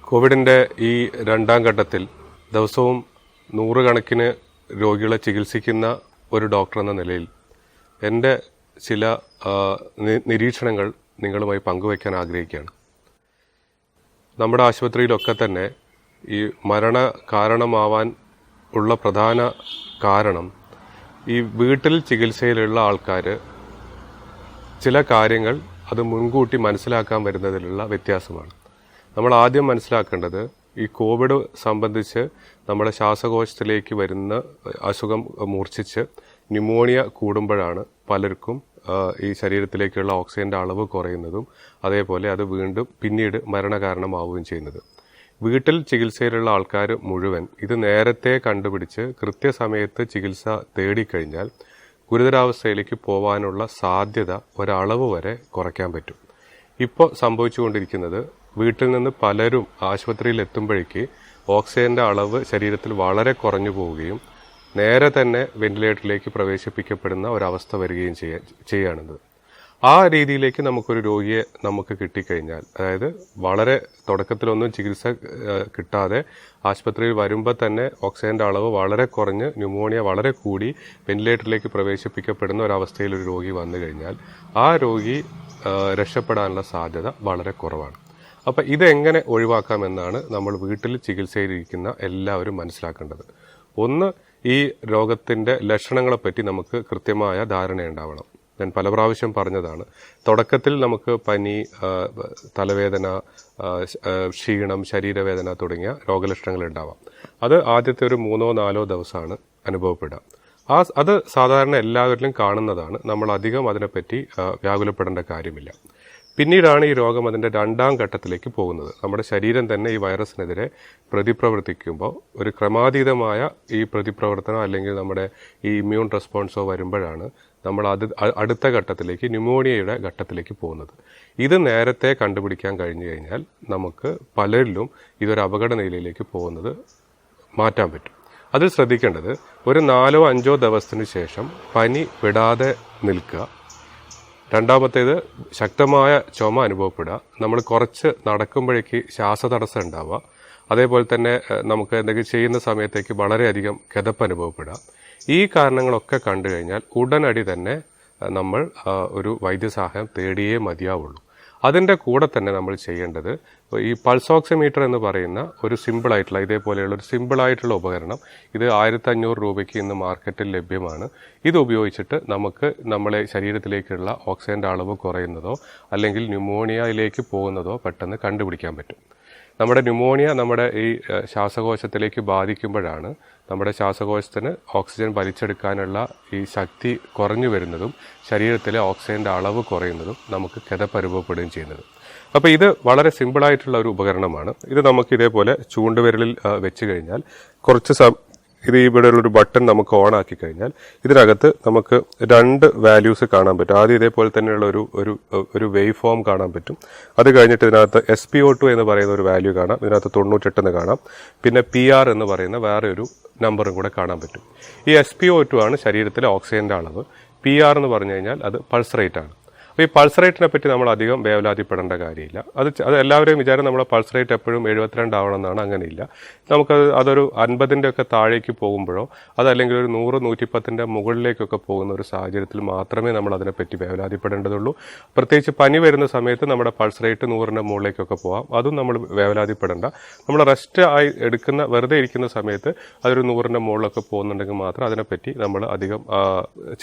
കോവിഡിൻ്റെ ഈ രണ്ടാം ഘട്ടത്തിൽ ദിവസവും നൂറുകണക്കിന് രോഗികളെ ചികിത്സിക്കുന്ന ഒരു ഡോക്ടർ എന്ന നിലയിൽ എൻ്റെ ചില നിരീക്ഷണങ്ങൾ നിങ്ങളുമായി പങ്കുവയ്ക്കാൻ ആഗ്രഹിക്കുകയാണ്. നമ്മുടെ ആശുപത്രിയിലൊക്കെ തന്നെ ഈ മരണ കാരണമാവാൻ ഉള്ള പ്രധാന കാരണം ഈ വീട്ടിൽ ചികിത്സയിലുള്ള ആൾക്കാർ ചില കാര്യങ്ങൾ അത് മുൻകൂട്ടി മനസ്സിലാക്കാൻ വരുന്നതിലുള്ള വ്യത്യാസമാണ്. നമ്മൾ ആദ്യം മനസ്സിലാക്കേണ്ടത് ഈ കോവിഡ് സംബന്ധിച്ച് നമ്മുടെ ശ്വാസകോശത്തിലേക്ക് വരുന്ന അസുഖം മൂർച്ഛിച്ച് ന്യൂമോണിയ കൂടുമ്പോഴാണ് പലർക്കും ഈ ശരീരത്തിലേക്കുള്ള ഓക്സിജൻ്റെ അളവ് കുറയുന്നതും അതേപോലെ അത് വീണ്ടും പിന്നീട് മരണകാരണമാവുകയും ചെയ്യുന്നത്. വീട്ടിൽ ചികിത്സയിലുള്ള ആൾക്കാർ മുഴുവൻ ഇത് നേരത്തെ കണ്ടുപിടിച്ച് കൃത്യസമയത്ത് ചികിത്സ തേടിക്കഴിഞ്ഞാൽ ഗുരുതരാവസ്ഥയിലേക്ക് പോകാനുള്ള സാധ്യത ഒരളവ് വരെ കുറയ്ക്കാൻ പറ്റും. ഇപ്പോൾ സംഭവിച്ചുകൊണ്ടിരിക്കുന്നത് വീട്ടിൽ നിന്ന് പലരും ആശുപത്രിയിൽ എത്തുമ്പോഴേക്ക് ഓക്സിജൻ്റെ അളവ് ശരീരത്തിൽ വളരെ കുറഞ്ഞു പോവുകയും നേരെ തന്നെ വെന്റിലേറ്ററിലേക്ക് പ്രവേശിപ്പിക്കപ്പെടുന്ന ഒരവസ്ഥ വരികയും ചെയ്യുകയാണെന്നത്. ആ രീതിയിലേക്ക് നമുക്കൊരു രോഗിയെ നമുക്ക് കിട്ടിക്കഴിഞ്ഞാൽ, അതായത് വളരെ തുടക്കത്തിലൊന്നും ചികിത്സ കിട്ടാതെ ആശുപത്രിയിൽ വരുമ്പോൾ തന്നെ ഓക്സിജൻ്റെ അളവ് വളരെ കുറഞ്ഞ് ന്യൂമോണിയ വളരെ കൂടി വെന്റിലേറ്ററിലേക്ക് പ്രവേശിപ്പിക്കപ്പെടുന്ന ഒരവസ്ഥയിൽ ഒരു രോഗി വന്നു കഴിഞ്ഞാൽ ആ രോഗി രക്ഷപ്പെടാനുള്ള സാധ്യത വളരെ കുറവാണ്. അപ്പം ഇതെങ്ങനെ ഒഴിവാക്കാമെന്നാണ് നമ്മൾ വീട്ടിൽ ചികിത്സയിലിരിക്കുന്ന എല്ലാവരും മനസ്സിലാക്കേണ്ടത്. ഒന്ന്, ഈ രോഗത്തിൻ്റെ ലക്ഷണങ്ങളെപ്പറ്റി നമുക്ക് കൃത്യമായ ധാരണയുണ്ടാവണം. ഞാൻ പല പ്രാവശ്യം പറഞ്ഞതാണ്, തുടക്കത്തിൽ നമുക്ക് പനി, തലവേദന, ക്ഷീണം, ശരീരവേദന തുടങ്ങിയ രോഗലക്ഷണങ്ങൾ ഉണ്ടാവാം. അത് ആദ്യത്തെ ഒരു 3-4 ദിവസമാണ് അനുഭവപ്പെടുക. അത് സാധാരണ എല്ലാവരിലും കാണുന്നതാണ്. നമ്മൾ അധികം അതിനെപ്പറ്റി വ്യാകുലപ്പെടേണ്ട കാര്യമില്ല. പിന്നീടാണ് ഈ രോഗം അതിൻ്റെ രണ്ടാം ഘട്ടത്തിലേക്ക് പോകുന്നത്. നമ്മുടെ ശരീരം തന്നെ ഈ വൈറസിനെതിരെ പ്രതിപ്രവർത്തിക്കുമ്പോൾ ഒരു ക്രമാതീതമായ ഈ പ്രതിപ്രവർത്തനം അല്ലെങ്കിൽ നമ്മുടെ ഈ ഇമ്മ്യൂൺ റെസ്പോൺസോ വരുമ്പോഴാണ് നമ്മൾ അടുത്ത ഘട്ടത്തിലേക്ക്, ന്യൂമോണിയയുടെ ഘട്ടത്തിലേക്ക് പോകുന്നത്. ഇത് നേരത്തെ കണ്ടുപിടിക്കാൻ കഴിഞ്ഞു കഴിഞ്ഞാൽ നമുക്ക് പലരിലും ഇതൊരു അപകട നിലയിലേക്ക് പോകുന്നത് മാറ്റാൻ പറ്റും. അതിൽ ശ്രദ്ധിക്കേണ്ടത്, ഒരു 4-5 ദിവസത്തിന് ശേഷം പനി വിടാതെ നിൽക്കുക. രണ്ടാമത്തേത്, ശക്തമായ ചുമ അനുഭവപ്പെടുക. നമ്മൾ കുറച്ച് നടക്കുമ്പോഴേക്ക് ശ്വാസതടസ്സം ഉണ്ടാവുക. അതേപോലെ തന്നെ നമുക്ക് എന്തെങ്കിലും ചെയ്യുന്ന സമയത്തേക്ക് വളരെയധികം കിതപ്പ് അനുഭവപ്പെടുക. ഈ കാരണങ്ങളൊക്കെ കണ്ടു കഴിഞ്ഞാൽ ഉടനടി തന്നെ നമ്മൾ ഒരു വൈദ്യസഹായം തേടിയേ മതിയാവുള്ളൂ. അതിൻ്റെ കൂടെ തന്നെ നമ്മൾ ചെയ്യേണ്ടത് ഈ പൾസ് ഓക്സിമീറ്റർ എന്ന് പറയുന്ന ഒരു സിമ്പിളായിട്ടുള്ള, ഇതേപോലെയുള്ള ഒരു സിമ്പിളായിട്ടുള്ള ഉപകരണം, ഇത് 1500 രൂപയ്ക്ക് ഇന്ന് മാർക്കറ്റിൽ ലഭ്യമാണ്. ഇത് ഉപയോഗിച്ചിട്ട് നമുക്ക് നമ്മളെ ശരീരത്തിലേക്കുള്ള ഓക്സിജൻ്റെ അളവ് കുറയുന്നതോ അല്ലെങ്കിൽ ന്യൂമോണിയയിലേക്ക് പോകുന്നതോ പെട്ടെന്ന് കണ്ടുപിടിക്കാൻ പറ്റും. നമ്മുടെ ന്യൂമോണിയ നമ്മുടെ ഈ ശ്വാസകോശത്തിലേക്ക് ബാധിക്കുമ്പോഴാണ് നമ്മുടെ ശ്വാസകോശത്തിന് ഓക്സിജൻ വലിച്ചെടുക്കാനുള്ള ഈ ശക്തി കുറഞ്ഞു വരുന്നതും ശരീരത്തിലെ ഓക്സിജൻ്റെ അളവ് കുറയുന്നതും നമുക്ക് കിതപ്പ് അനുഭവപ്പെടുകയും ചെയ്യുന്നത്. അപ്പോൾ ഇത് വളരെ സിമ്പിളായിട്ടുള്ള ഒരു ഉപകരണമാണ്. ഇത് നമുക്ക് ഇതേപോലെ ചൂണ്ടുവിരലിൽ വെച്ച് കഴിഞ്ഞാൽ ഇത് ഇവിടെ ഒരു ബട്ടൺ നമുക്ക് ഓൺ ആക്കി കഴിഞ്ഞാൽ ഇതിനകത്ത് നമുക്ക് 2 വാല്യൂസ് കാണാൻ പറ്റും. ആദ്യം ഇതേപോലെ തന്നെയുള്ള ഒരു വേവ് ഫോം കാണാൻ പറ്റും. അത് കഴിഞ്ഞിട്ട് ഇതിനകത്ത് SpO2 എന്ന് പറയുന്ന ഒരു വാല്യൂ കാണാം. ഇതിനകത്ത് 98 എന്ന് കാണാം. പിന്നെ PR എന്ന് പറയുന്ന വേറെ ഒരു നമ്പറും കൂടെ കാണാൻ പറ്റും. ഈ SpO2 ആണ് ശരീരത്തിലെ ഓക്സിജന്റെ അളവ്. PR എന്ന് പറഞ്ഞു കഴിഞ്ഞാൽ അത് പൾസ് റേറ്റ് ആണ്. അപ്പോൾ ഈ പൾസ് റേറ്റിനെ പറ്റി നമ്മൾ അധികം വേവലാതിപ്പെടേണ്ട കാര്യമില്ല. അത് എല്ലാവരെയും വിചാരം നമ്മുടെ പൾസ് റേറ്റ് എപ്പോഴും 72 ആവണമെന്നാണ്. അങ്ങനെയില്ല. അതൊരു 50ൻ്റെ ഒക്കെ താഴേക്ക് പോകുമ്പോഴോ അതല്ലെങ്കിൽ ഒരു 100-110ൻ്റെ മുകളിലേക്കൊക്കെ പോകുന്ന ഒരു സാഹചര്യത്തിൽ മാത്രമേ നമ്മൾ അതിനെപ്പറ്റി വേവലാതിപ്പെടേണ്ടതുള്ളൂ. പ്രത്യേകിച്ച് പനി വരുന്ന സമയത്ത് നമ്മുടെ പൾസ് റേറ്റ് 100ൻ്റെ മുകളിലേക്കൊക്കെ പോകാം. അതും നമ്മൾ വേവലാതിപ്പെടേണ്ട. നമ്മൾ റെസ്റ്റ് ആയി വെറുതെ ഇരിക്കുന്ന സമയത്ത് അതൊരു 100ൻ്റെ മുകളിലൊക്കെ പോകുന്നുണ്ടെങ്കിൽ മാത്രം അതിനെപ്പറ്റി നമ്മൾ അധികം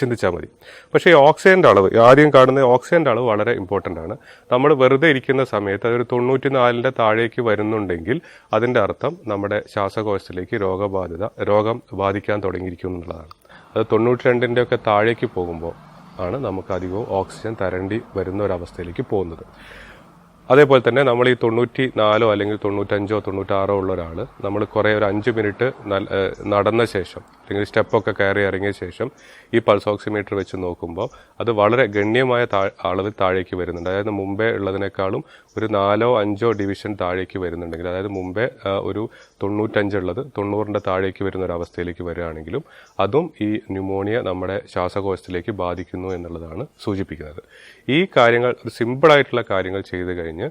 ചിന്തിച്ചാൽ മതി. പക്ഷേ ഈ ഓക്സിജൻ്റെ അളവ്, ആദ്യം കാണുന്ന ഓക്സിജന്റെ അളവ് വളരെ ഇമ്പോർട്ടൻ്റ് ആണ്. നമ്മൾ വെറുതെ ഇരിക്കുന്ന സമയത്ത് അതൊരു 94ൻ്റെ താഴേക്ക് വരുന്നുണ്ടെങ്കിൽ അതിൻ്റെ അർത്ഥം നമ്മുടെ ശ്വാസകോശത്തിലേക്ക് രോഗം ബാധിക്കാൻ തുടങ്ങിയിരിക്കും എന്നുള്ളതാണ്. അത് 92ൻ്റെ ഒക്കെ താഴേക്ക് പോകുമ്പോൾ ആണ് നമുക്ക് അധികവും ഓക്സിജൻ തരേണ്ടി വരുന്ന ഒരവസ്ഥയിലേക്ക് പോകുന്നത്. അതേപോലെ തന്നെ നമ്മൾ ഈ 94 അല്ലെങ്കിൽ 95 96 ഉള്ള ഒരാൾ നമ്മൾ കുറേ ഒരു 5 മിനിറ്റ് നടന്ന ശേഷം അല്ലെങ്കിൽ സ്റ്റെപ്പൊക്കെ കയറി ഇറങ്ങിയ ശേഷം ഈ പൾസ് ഓക്സിമീറ്റർ വെച്ച് നോക്കുമ്പോൾ അത് വളരെ ഗണ്യമായ അളവിൽ താഴേക്ക് വരുന്നുണ്ട്. അതായത് മുമ്പേ ഉള്ളതിനേക്കാളും ഒരു 4-5 ഡിവിഷൻ താഴേക്ക് വരുന്നുണ്ടെങ്കിൽ, അതായത് മുമ്പേ ഒരു 95 ഉള്ളത് 90ൻ്റെ താഴേക്ക് വരുന്ന ഒരു അവസ്ഥയിലേക്ക് വരികയാണെങ്കിലും അതും ഈ ന്യൂമോണിയ നമ്മുടെ ശ്വാസകോശത്തിലേക്ക് ബാധിക്കുന്നു എന്നുള്ളതാണ് സൂചിപ്പിക്കുന്നത്. ഈ കാര്യങ്ങൾ, സിമ്പിളായിട്ടുള്ള കാര്യങ്ങൾ ചെയ്തു കഴിഞ്ഞാൽ കഴിഞ്ഞ്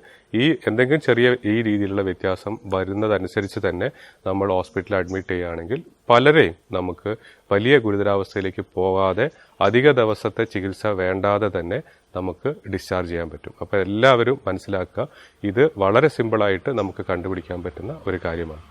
എന്തെങ്കിലും ചെറിയ ഈ രീതിയിലുള്ള വ്യത്യാസം വരുന്നതനുസരിച്ച് തന്നെ നമ്മൾ ഹോസ്പിറ്റലിൽ അഡ്മിറ്റ് ചെയ്യുകയാണെങ്കിൽ പലരെയും നമുക്ക് വലിയ ഗുരുതരാവസ്ഥയിലേക്ക് പോകാതെ അധിക ദിവസത്തെ ചികിത്സ വേണ്ടാതെ തന്നെ നമുക്ക് ഡിസ്ചാർജ് ചെയ്യാൻ പറ്റും. അപ്പോൾ എല്ലാവരും മനസ്സിലാക്കുക, ഇത് വളരെ സിമ്പിളായിട്ട് നമുക്ക് കണ്ടുപിടിക്കാൻ പറ്റുന്ന ഒരു കാര്യമാണ്.